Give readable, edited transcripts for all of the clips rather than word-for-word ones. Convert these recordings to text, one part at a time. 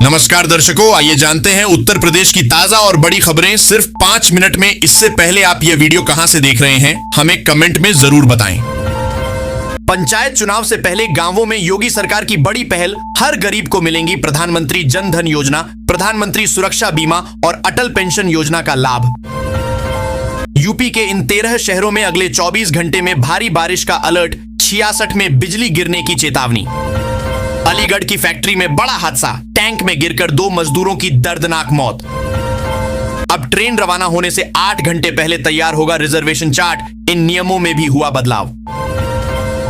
नमस्कार दर्शकों, आइए जानते हैं उत्तर प्रदेश की ताजा और बड़ी खबरें सिर्फ 5 मिनट में। इससे पहले आप यह वीडियो कहां से देख रहे हैं, हमें कमेंट में जरूर बताएं। पंचायत चुनाव से पहले गांवों में योगी सरकार की बड़ी पहल, हर गरीब को मिलेंगी प्रधानमंत्री जन धन योजना, प्रधानमंत्री सुरक्षा बीमा और अटल पेंशन योजना का लाभ। यूपी के इन 13 शहरों में अगले 24 घंटे में भारी बारिश का अलर्ट, 66 में बिजली गिरने की चेतावनी। अलीगढ़ की फैक्ट्री में बड़ा हादसा, टैंक में गिरकर 2 मजदूरों की दर्दनाक मौत। अब ट्रेन रवाना होने से 8 घंटे पहले तैयार होगा रिजर्वेशन चार्ट, इन नियमों में भी हुआ बदलाव।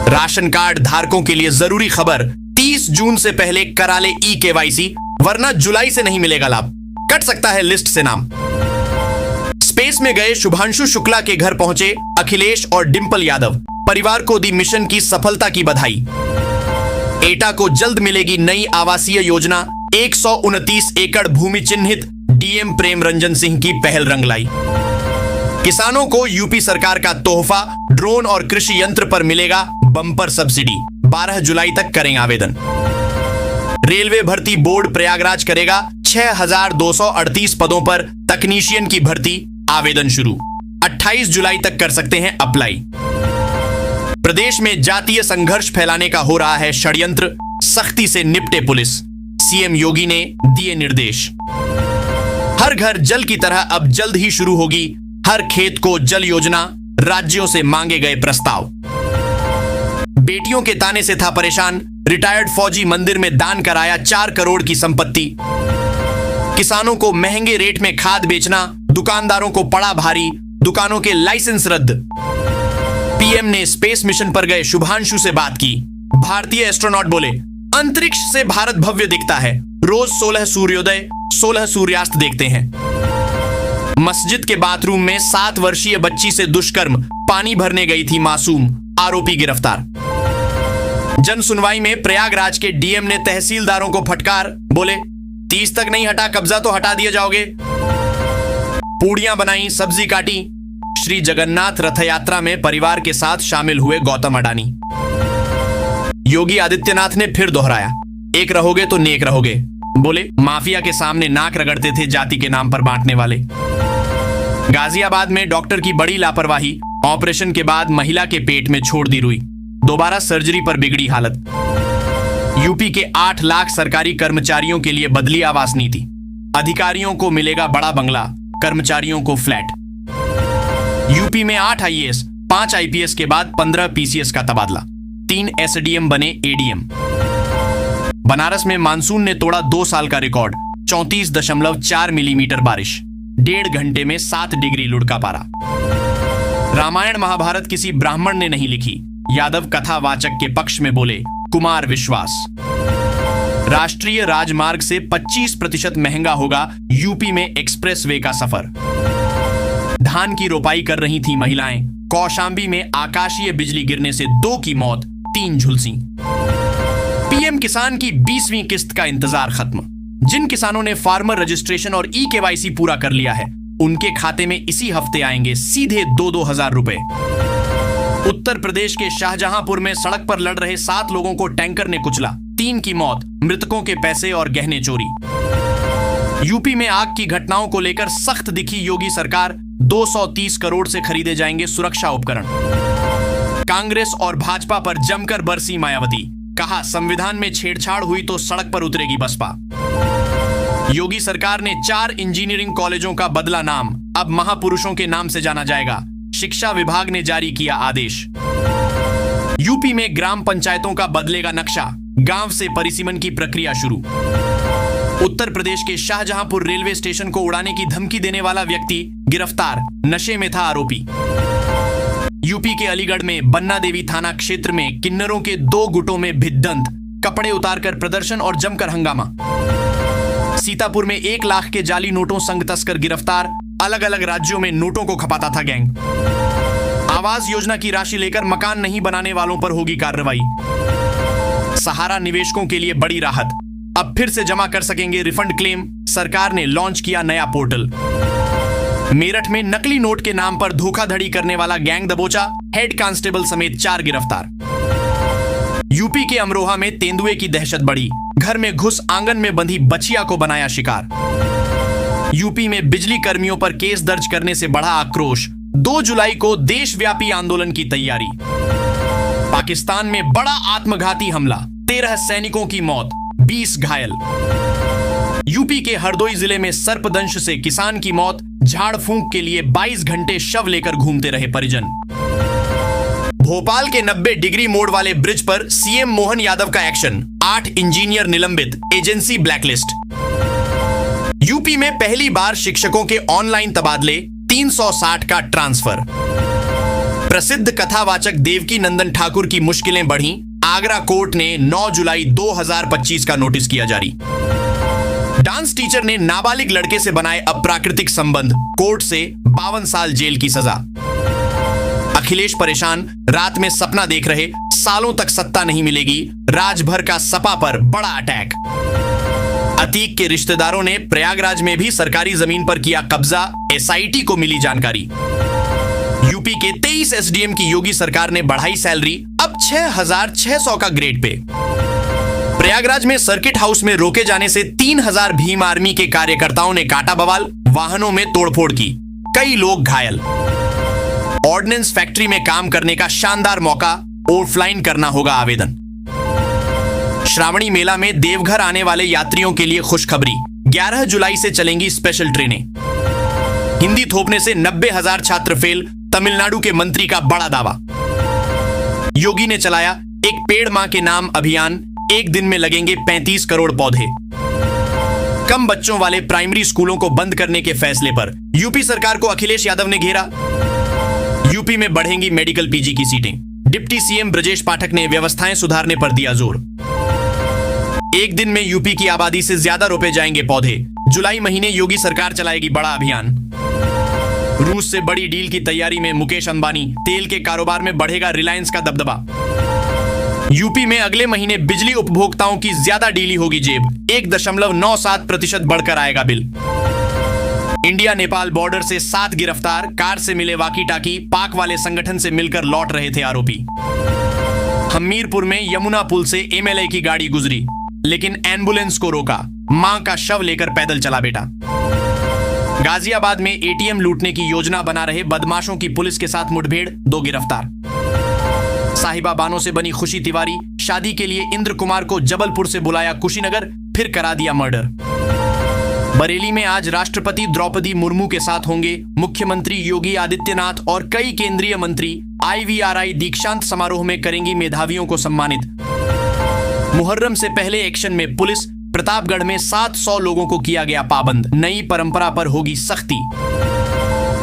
राशन कार्ड धारकों के लिए जरूरी खबर, 30 जून से पहले करा ले ई-केवाईसी, वरना जुलाई से नहीं मिलेगा लाभ, कट सकता है लिस्ट से नाम। स्पेस में गए शुभांशु शुक्ला के घर पहुंचे अखिलेश और डिंपल यादव, परिवार को दी मिशन की सफलता की बधाई। एटा को जल्द मिलेगी नई आवासीय योजना, 129 एकड़ भूमि चिन्हित, डीएम प्रेम रंजन सिंह की पहल रंग लाई। किसानों को यूपी सरकार का तोहफा, ड्रोन और कृषि यंत्र पर मिलेगा बम्पर सब्सिडी, 12 जुलाई तक करें आवेदन। रेलवे भर्ती बोर्ड प्रयागराज करेगा 6238 पदों पर तकनीशियन की भर्ती, आवेदन शुरू, 28 जुलाई तक कर सकते हैं अप्लाई। प्रदेश में जातीय संघर्ष फैलाने का हो रहा है षड्यंत्र, सख्ती से निपटे पुलिस, सीएम योगी ने दिए निर्देश। हर घर जल की तरह अब जल्द ही शुरू होगी हर खेत को जल योजना, राज्यों से मांगे गए प्रस्ताव। बेटियों के ताने से था परेशान, रिटायर्ड फौजी मंदिर में दान कराया 4 करोड़ की संपत्ति। किसानों को महंगे रेट में खाद बेचना, दुकानदारों को पड़ा भारी, दुकानों के लाइसेंस रद्द। पीएम ने स्पेस मिशन पर गए शुभांशु से बात की, भारतीय एस्ट्रोनॉट बोले अंतरिक्ष से भारत भव्य दिखता है, रोज 16 सूर्योदय 16 सूर्यास्त देखते हैं। मस्जिद के बाथरूम में 7 वर्षीय बच्ची से दुष्कर्म, पानी भरने गई थी मासूम, आरोपी गिरफ्तार। जन सुनवाई में प्रयागराज के डीएम ने तहसीलदारों को फटकार, बोले 30 तक नहीं हटा कब्जा तो हटा दिए जाओगे। पूड़ियां बनाई, सब्जी काटी। श्री जगन्नाथ रथ यात्रा में परिवार के साथ शामिल हुए गौतम अडानी। योगी आदित्यनाथ ने फिर दोहराया, एक रहोगे तो नेक रहोगे, बोले माफिया के सामने नाक रगड़ते थे जाति के नाम पर बांटने वाले। गाजियाबाद में डॉक्टर की बड़ी लापरवाही, ऑपरेशन के बाद महिला के पेट में छोड़ दी रुई, दोबारा सर्जरी पर बिगड़ी हालत। यूपी के 8 लाख सरकारी कर्मचारियों के लिए बदली आवास नीति, अधिकारियों को मिलेगा बड़ा बंगला, कर्मचारियों को फ्लैट। यूपी में 8 आईएएस, 5 आईपीएस के बाद 15 पीसीएस का तबादला, 3 एसडीएम बने एडीएम। बनारस में मानसून ने तोड़ा 2 साल का रिकॉर्ड, 34.4 मिलीमीटर बारिश, 1.5 घंटे में 7 डिग्री लुढ़का पारा। रामायण महाभारत किसी ब्राह्मण ने नहीं लिखी, यादव कथावाचक के पक्ष में बोले कुमार विश्वास। राष्ट्रीय राजमार्ग से 25% महंगा होगा यूपी में एक्सप्रेस वे का सफर। धान की रोपाई कर रही थी महिलाएं, कौशांबी में आकाशीय बिजली गिरने से 2 की मौत, 3 झुलसी। पीएम किसान की 20वीं किस्त का इंतजार खत्म, जिन किसानों ने फार्मर रजिस्ट्रेशन और ई-केवाईसी पूरा कर लिया है, उनके खाते में इसी हफ्ते आएंगे सीधे 2-2 हजार रुपए। उत्तर प्रदेश के शाहजहांपुर में सड़क पर लड़ रहे 7 लोगों को टैंकर ने कुचला, 3 की मौत, मृतकों के पैसे और गहने चोरी। यूपी में आग की घटनाओं को लेकर सख्त दिखी योगी सरकार, 230 करोड़ से खरीदे जाएंगे सुरक्षा उपकरण। कांग्रेस और भाजपा पर जमकर बरसी मायावती, कहा संविधान में छेड़छाड़ हुई तो सड़क पर उतरेगी बसपा। योगी सरकार ने 4 इंजीनियरिंग कॉलेजों का बदला नाम, अब महापुरुषों के नाम से जाना जाएगा, शिक्षा विभाग ने जारी किया आदेश। यूपी में ग्राम पंचायतों का बदलेगा नक्शा, गांव से परिसीमन की प्रक्रिया शुरू। उत्तर प्रदेश के शाहजहांपुर रेलवे स्टेशन को उड़ाने की धमकी देने वाला व्यक्ति गिरफ्तार, नशे में था आरोपी। यूपी के अलीगढ़ में बन्ना देवी थाना क्षेत्र में किन्नरों के 2 गुटों में भिड़ंत, कपड़े उतारकर प्रदर्शन और जमकर हंगामा। सीतापुर में 1 लाख के जाली नोटों संग तस्कर गिरफ्तार, अलग अलग राज्यों में नोटों को खपाता था गैंग। आवास योजना की राशि लेकर मकान नहीं बनाने वालों पर होगी कार्रवाई। सहारा निवेशकों के लिए बड़ी राहत, अब फिर से जमा कर सकेंगे रिफंड क्लेम, सरकार ने लॉन्च किया नया पोर्टल। मेरठ में नकली नोट के नाम पर धोखाधड़ी करने वाला गैंग दबोचा, हेड कांस्टेबल समेत 4 गिरफ्तार। यूपी के अमरोहा में तेंदुए की दहशत बढ़ी, घर में घुस आंगन में बंधी बछिया को बनाया शिकार। यूपी में बिजली कर्मियों पर केस दर्ज करने से बढ़ा आक्रोश, 2 जुलाई को देशव्यापी आंदोलन की तैयारी। पाकिस्तान में बड़ा आत्मघाती हमला, 13 सैनिकों की मौत, 20 घायल। यूपी के हरदोई जिले में सर्पदंश से किसान की मौत, झाड़ फूंक के लिए 22 घंटे शव लेकर घूमते रहे परिजन। भोपाल के 90 डिग्री मोड़ वाले ब्रिज पर सीएम मोहन यादव का एक्शन, 8 इंजीनियर निलंबित, एजेंसी ब्लैकलिस्ट। यूपी में पहली बार शिक्षकों के ऑनलाइन तबादले, 360 का ट्रांसफर। प्रसिद्ध कथावाचक देवकी नंदन ठाकुर की मुश्किलें बढ़ी, आगरा कोर्ट ने 9 जुलाई 2025 का नोटिस किया जारी। डांस टीचर ने नाबालिग लड़के से बनाए अप्राकृतिक संबंध, कोर्ट से 52 साल जेल की सजा। अखिलेश परेशान, रात में सपना देख रहे, सालों तक सत्ता नहीं मिलेगी, राजभर का सपा पर बड़ा अटैक। अतीक के रिश्तेदारों ने प्रयागराज में भी सरकारी जमीन पर किया कब्जा, एसआईटी को मिली जानकारी। यूपी के 23 एसडीएम की योगी सरकार ने बढ़ाई सैलरी, अब 6,600 का ग्रेड पे। प्रयागराज में सर्किट हाउस में रोके जाने से 3,000 भीम आर्मी के कार्यकर्ताओं ने काटा बवाल, वाहनों में तोड़फोड़ की, कई लोग घायल। ऑर्डिनेंस फैक्ट्री में काम करने का शानदार मौका, ऑफलाइन करना होगा आवेदन। श्रावणी मेला में देवघर आने वाले यात्रियों के लिए खुशखबरी, 11 जुलाई से चलेंगी स्पेशल ट्रेनें। हिंदी थोपने से 90,000 छात्र फेल, तमिलनाडु के मंत्री का बड़ा दावा। योगी ने चलाया एक पेड़ मां के नाम अभियान, एक दिन में लगेंगे 35 करोड़ पौधे। कम बच्चों वाले प्राइमरी स्कूलों को बंद करने के फैसले पर यूपी सरकार को अखिलेश यादव ने घेरा। यूपी में बढ़ेंगी मेडिकल पीजी की सीटें, डिप्टी सीएम ब्रजेश पाठक ने व्यवस्थाएं सुधारने पर दिया जोर। एक दिन में यूपी की आबादी से ज्यादा रोपे जाएंगे पौधे, जुलाई महीने योगी सरकार चलाएगी बड़ा अभियान। रूस से बड़ी डील की तैयारी में मुकेश अंबानी, तेल के कारोबार में बढ़ेगा रिलायंस का दबदबा। यूपी में अगले महीने बिजली उपभोक्ताओं की ज्यादा डीली होगी जेब, 1.97% बढ़कर आएगा बिल। इंडिया नेपाल बॉर्डर से 7 गिरफ्तार, कार से मिले वाकी टाकी, पाक वाले संगठन से मिलकर लौट रहे थे आरोपी। हमीरपुर में यमुना पुल से एमएलए की गाड़ी गुजरी, लेकिन एम्बुलेंस को रोका, मां का शव लेकर पैदल चला बेटा। गाजियाबाद में एटीएम लूटने की योजना बना रहे बदमाशों की पुलिस के साथ मुठभेड़, 2 गिरफ्तार। साहिबा बानो से बनी खुशी तिवारी, शादी के लिए इंद्र कुमार को जबलपुर से बुलाया कुशीनगर, फिर करा दिया मर्डर। बरेली में आज राष्ट्रपति द्रौपदी मुर्मू के साथ होंगे मुख्यमंत्री योगी आदित्यनाथ और कई केंद्रीय मंत्री। आईवीआरआई दीक्षांत समारोह में करेंगी मेधावियों को सम्मानित। मुहर्रम से पहले एक्शन में पुलिस, प्रतापगढ़ में 700 लोगों को किया गया पाबंद, नई परंपरा पर होगी सख्ती।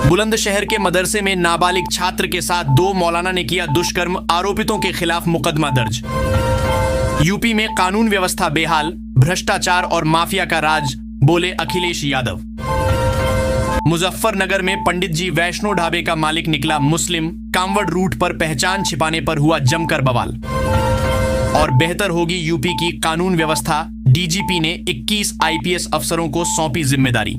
बुलंदशहर के मदरसे में नाबालिग छात्र के साथ 2 मौलाना ने किया दुष्कर्म, आरोपितों के खिलाफ मुकदमा दर्ज। यूपी में कानून व्यवस्था बेहाल, भ्रष्टाचार और माफिया का राज, बोले अखिलेश यादव। मुजफ्फरनगर में पंडित जी वैष्णो ढाबे का मालिक निकला मुस्लिम, कांवड़ रूट पर पहचान छिपाने पर हुआ जमकर बवाल। और बेहतर होगी यूपी की कानून व्यवस्था, डीजीपी ने 21 आईपीएस अफसरों को सौंपी जिम्मेदारी।